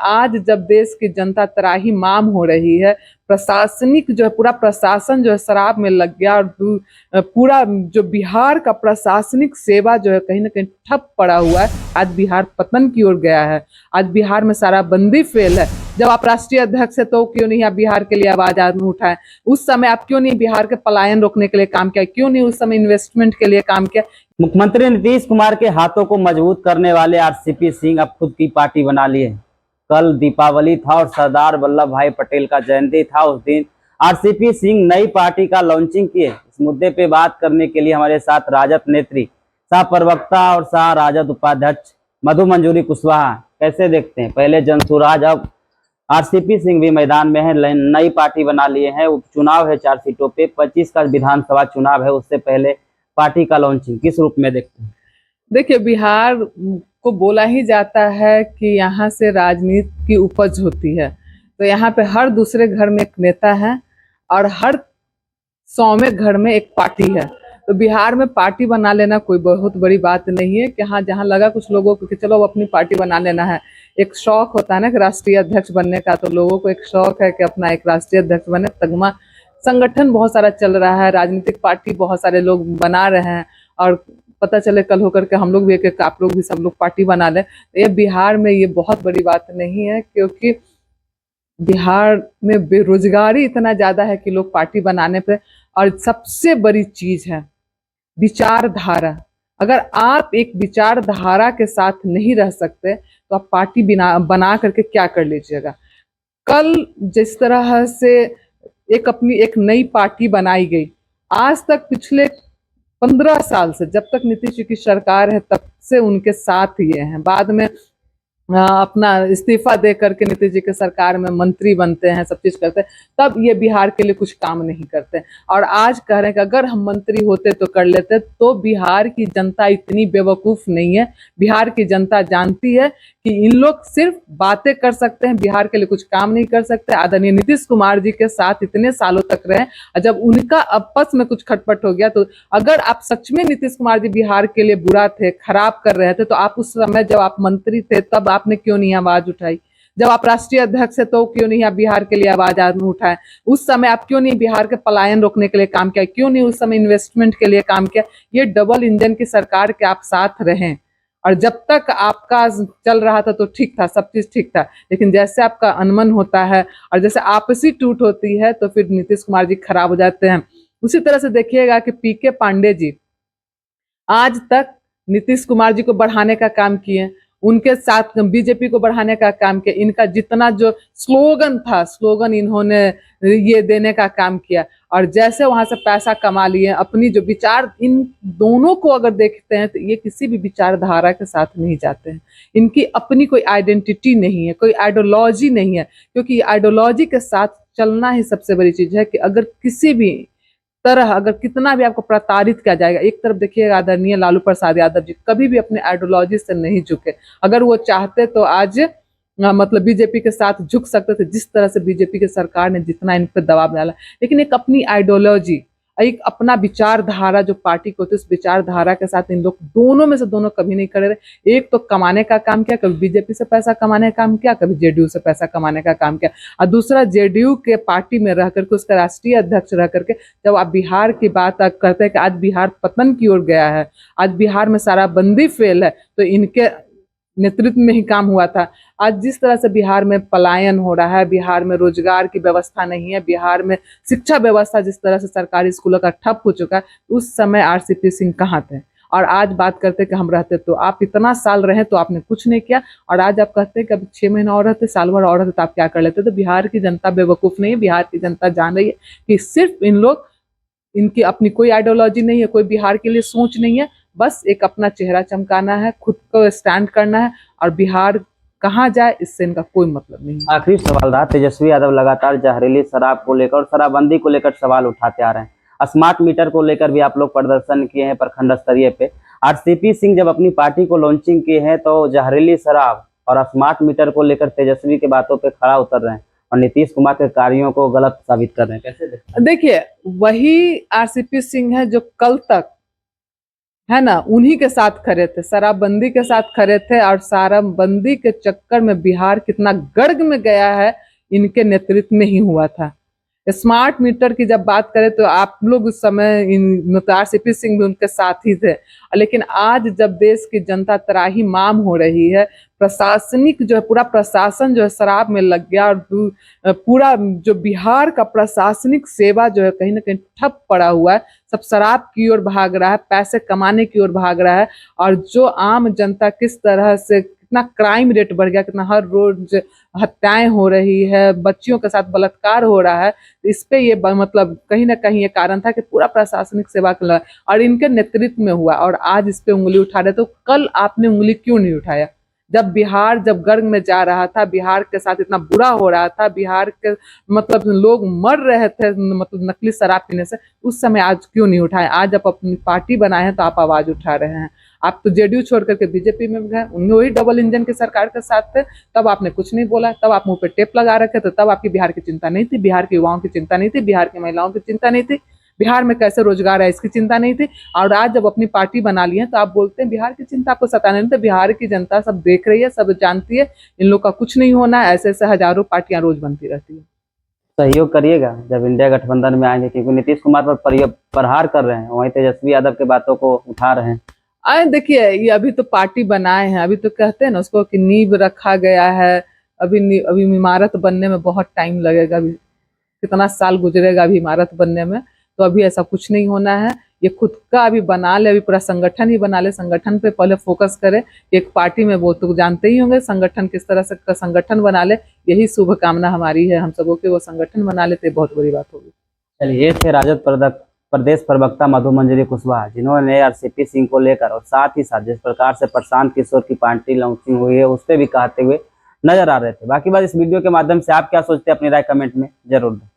आज जब देश की जनता त्राहिमाम हो रही है, प्रशासनिक जो है पूरा प्रशासन जो है शराब में लग गया और पूरा जो बिहार का प्रशासनिक सेवा जो है कहीं ना कहीं ठप पड़ा हुआ है। आज बिहार पतन की ओर गया है। आज बिहार में शराबबंदी फेल है। जब आप राष्ट्रीय अध्यक्ष है तो क्यों नहीं आप बिहार के लिए आवाज उठाए? उस समय आप क्यों नहीं बिहार के पलायन रोकने के लिए काम किया? क्यों नहीं उस समय इन्वेस्टमेंट के लिए काम किया? मुख्यमंत्री नीतीश कुमार के हाथों को मजबूत करने वाले आरसीपी सिंह अब खुद की पार्टी बना लिए। कल दीपावली था और सरदार वल्लभ भाई पटेल का जयंती था। उस दिन आरसीपी सिंह नई पार्टी का लॉन्चिंग किए। इस मुद्दे पे बात करने के लिए हमारे साथ राजद नेत्री, सह प्रवक्ता और सह राजद उपाध्यक्ष मधु मंजूरी कुशवाहा। कैसे देखते हैं? पहले जनसुराज, अब आरसीपी सिंह भी मैदान में है, नई पार्टी बना लिए हैं। उपचुनाव है 4 सीटों पे, 25 का विधानसभा चुनाव है, उससे पहले पार्टी का लॉन्चिंग किस रूप में देखते हैं? देखिए, बिहार को बोला ही जाता है कि यहाँ से राजनीति की उपज होती है। तो यहाँ पे हर दूसरे घर में एक नेता है और हर 100वें घर में एक पार्टी है। तो बिहार में पार्टी बना लेना कोई बहुत बड़ी बात नहीं है कि हाँ, जहाँ लगा कुछ लोगों को कि चलो वो अपनी पार्टी बना लेना है। एक शौक होता है ना कि राष्ट्रीय अध्यक्ष बनने का, तो लोगों को एक शौक है कि अपना एक राष्ट्रीय अध्यक्ष बने। तगमा संगठन बहुत सारा चल रहा है, राजनीतिक पार्टी बहुत सारे लोग बना रहे हैं और पता चले कल होकर के हम लोग भी एक आप लोग भी सब लोग पार्टी बना लें। तो ये बिहार में ये बहुत बड़ी बात नहीं है, क्योंकि बिहार में बेरोजगारी इतना ज्यादा है कि लोग पार्टी बनाने पे, और सबसे बड़ी चीज है विचारधारा। अगर आप एक विचारधारा के साथ नहीं रह सकते तो आप पार्टी बना करके क्या कर लीजिएगा? कल जिस तरह से अपनी एक नई पार्टी बनाई गई, आज तक पिछले 15 साल से जब तक नीतीश जी की सरकार है तब से उनके साथ ये हैं। बाद में अपना इस्तीफा दे करके नीतीश जी के सरकार में मंत्री बनते हैं, सब चीज करते हैं, तब ये बिहार के लिए कुछ काम नहीं करते। और आज कह रहे हैं कि अगर हम मंत्री होते तो कर लेते। तो बिहार की जनता इतनी बेवकूफ नहीं है। बिहार की जनता जानती है कि इन लोग सिर्फ बातें कर सकते हैं, बिहार के लिए कुछ काम नहीं कर सकते। आदरणीय नीतीश कुमार जी के साथ इतने सालों तक रहे, और जब उनका आपस में कुछ खटपट हो गया, तो अगर आप सच में नीतीश कुमार जी बिहार के लिए बुरा थे, खराब कर रहे थे, तो आप उस समय जब आप मंत्री थे तब आपने क्यों नहीं आवाज उठाई? जब आप राष्ट्रीय अध्यक्ष है तो क्यों नहीं आप बिहार के लिए आवाज उठाए? उस समय आप क्यों नहीं बिहार के पलायन रोकने के लिए काम किया? क्यों नहीं उस समय इन्वेस्टमेंट के लिए काम किया? ये डबल इंजन की सरकार के आप साथ रहें, और जब तक आपका चल रहा था तो ठीक था, सब चीज ठीक था। लेकिन जैसे आपका अनमन होता है और जैसे आपसी टूट होती है तो फिर नीतीश कुमार जी खराब हो जाते हैं। उसी तरह से देखिएगा कि पीके पांडे जी आज तक नीतीश कुमार जी को बढ़ाने का काम किए, उनके साथ बीजेपी को बढ़ाने का काम किया। इनका जितना जो स्लोगन था, स्लोगन इन्होंने ये देने का काम किया, और जैसे वहां से पैसा कमा लिए। अपनी जो विचार, इन दोनों को अगर देखते हैं तो ये किसी भी विचारधारा के साथ नहीं जाते हैं। इनकी अपनी कोई आइडेंटिटी नहीं है, कोई आइडियोलॉजी नहीं है, क्योंकि आइडियोलॉजी के साथ चलना ही सबसे बड़ी चीज है। कि अगर किसी भी तरह, अगर कितना भी आपको प्रताड़ित किया जाएगा, एक तरफ देखिएगा आदरणीय लालू प्रसाद यादव जी कभी भी अपने आइडियोलॉजी से नहीं झुके। अगर वो चाहते तो आज मतलब बीजेपी के साथ झुक सकते थे, जिस तरह से बीजेपी की सरकार ने जितना इन पर दबाव डाला। लेकिन एक अपनी आइडियोलॉजी, एक अपना विचारधारा जो पार्टी को होती है, उस विचारधारा के साथ इन लोग दोनों में से दोनों कभी नहीं खड़े रहे। एक तो कमाने का काम किया, कभी बीजेपी से पैसा कमाने का काम किया, कभी जेडीयू से पैसा कमाने का काम किया, और दूसरा जेडीयू के पार्टी में रह करके, उसका राष्ट्रीय अध्यक्ष रह करके जब आप बिहार की बात करते हैं कि आज बिहार पतन की ओर गया है, आज बिहार में शराबबंदी फेल है, तो इनके नेतृत्व में ही काम हुआ था। आज जिस तरह से बिहार में पलायन हो रहा है, बिहार में रोजगार की व्यवस्था नहीं है, बिहार में शिक्षा व्यवस्था जिस तरह से सरकारी स्कूलों का ठप हो चुका है, उस समय आरसीपी सिंह कहाँ थे? और आज बात करते कि हम रहते, तो आप इतना साल रहे तो आपने कुछ नहीं किया, और आज आप कहते हैं कि अभी 6 महीना और रहते, साल भर और रहते, तो आप क्या कर लेते? तो बिहार की जनता बेवकूफ नहीं है। बिहार की जनता जान रही है कि सिर्फ इन लोग, इनकी अपनी कोई आइडियोलॉजी नहीं है, कोई बिहार के लिए सोच नहीं है। बस एक अपना चेहरा चमकाना है, खुद को स्टैंड करना है, और बिहार कहाँ जाए इससे इनका कोई मतलब नहीं है। आखिरी सवाल रहा, तेजस्वी यादव लगातार जहरीली शराब को लेकर और शराबबंदी को लेकर सवाल उठाते आ रहे हैं। स्मार्ट मीटर को लेकर भी आप लोग प्रदर्शन किए हैं प्रखंड स्तरीय पे। आरसीपी सिंह जब अपनी पार्टी को लॉन्चिंग किए हैं तो जहरीली शराब और स्मार्ट मीटर को लेकर तेजस्वी की बातों पे खड़ा उतर रहे हैं और नीतीश कुमार के कार्यों को गलत साबित कर रहे हैं। कैसे देखते हैं? देखिए, वही आरसीपी सिंह है जो कल तक है ना, उन्हीं के साथ खड़े थे, शराबबंदी के साथ खड़े थे। और शराबबंदी के चक्कर में बिहार कितना गर्ग में गया है, इनके नेतृत्व में ही हुआ था। स्मार्ट मीटर की जब बात करें तो आप लोग उस समय मतलब आरसीपी सिंह भी उनके साथ ही थे। लेकिन आज जब देश की जनता त्राही माम हो रही है, प्रशासनिक जो है पूरा प्रशासन जो है शराब में लग गया, और पूरा जो बिहार का प्रशासनिक सेवा जो है कहीं ना कहीं ठप पड़ा हुआ है। सब शराब की ओर भाग रहा है, पैसे कमाने की ओर भाग रहा है। और जो आम जनता किस तरह से, कितना क्राइम रेट बढ़ गया, कितना हर रोज हत्याएं हो रही है, बच्चियों के साथ बलात्कार हो रहा है। इस पे ये मतलब कहीं ना कहीं ये कारण था कि पूरा प्रशासनिक सेवा और इनके नेतृत्व में हुआ, और आज इस पे उंगली उठा रहे। तो कल आपने उंगली क्यों नहीं उठाया? जब बिहार जब गर्ग में जा रहा था, बिहार के साथ इतना बुरा हो रहा था, बिहार के मतलब लोग मर रहे थे मतलब नकली शराब पीने से, उस समय आज क्यों नहीं उठाए? आज आप अपनी पार्टी बनाए हैं तो आप आवाज उठा रहे हैं। आप तो जेडीयू छोड़ करके बीजेपी में गए, उनमें वही डबल इंजन की सरकार के साथ थे, तब आपने कुछ नहीं बोला, तब आप मुंह पे टेप लगा रखे थे, तब आपकी बिहार की चिंता नहीं थी, बिहार के युवाओं की चिंता नहीं थी, बिहार की महिलाओं की चिंता नहीं थी, बिहार में कैसे रोजगार है इसकी चिंता नहीं थी। और आज जब अपनी पार्टी बना ली है तो आप बोलते हैं बिहार की चिंता आपको सताने नहीं। तो बिहार की जनता सब देख रही है, सब जानती है, इन लोग का कुछ नहीं होना है। ऐसे ऐसे हजारों पार्टियां रोज बनती रहती है। सहयोग करिएगा जब इंडिया गठबंधन में आएंगे, क्योंकि नीतीश कुमार पर प्रहार कर रहे हैं, वहीं तेजस्वी यादव के बातों को उठा रहे हैं। आए देखिए, ये अभी तो पार्टी बनाए हैं, अभी तो कहते हैं ना उसको कि नींव रखा गया है। अभी इमारत बनने में बहुत टाइम लगेगा, अभी कितना साल गुजरेगा अभी इमारत बनने में। तो अभी ऐसा कुछ नहीं होना है। ये खुद का अभी बना ले, अभी पूरा संगठन ही बना ले, संगठन पे पहले फोकस करे। एक पार्टी में वो तो जानते ही होंगे संगठन किस तरह से का संगठन बना ले। यही शुभकामना हमारी है हम सबों की, वो संगठन बना लेते बहुत बड़ी बात होगी। चलिए, ये थे राजद प्रदेश प्रवक्ता मधु मंजरी कुशवाहा, जिन्होंने आरसीपी सिंह को लेकर और साथ ही साथ जिस प्रकार से प्रशांत किशोर की पार्टी लॉन्चिंग हुई है उस पर भी कहते हुए नजर आ रहे थे। बाकी बात इस वीडियो के माध्यम से आप क्या सोचते हैं अपनी राय कमेंट में जरूर दें।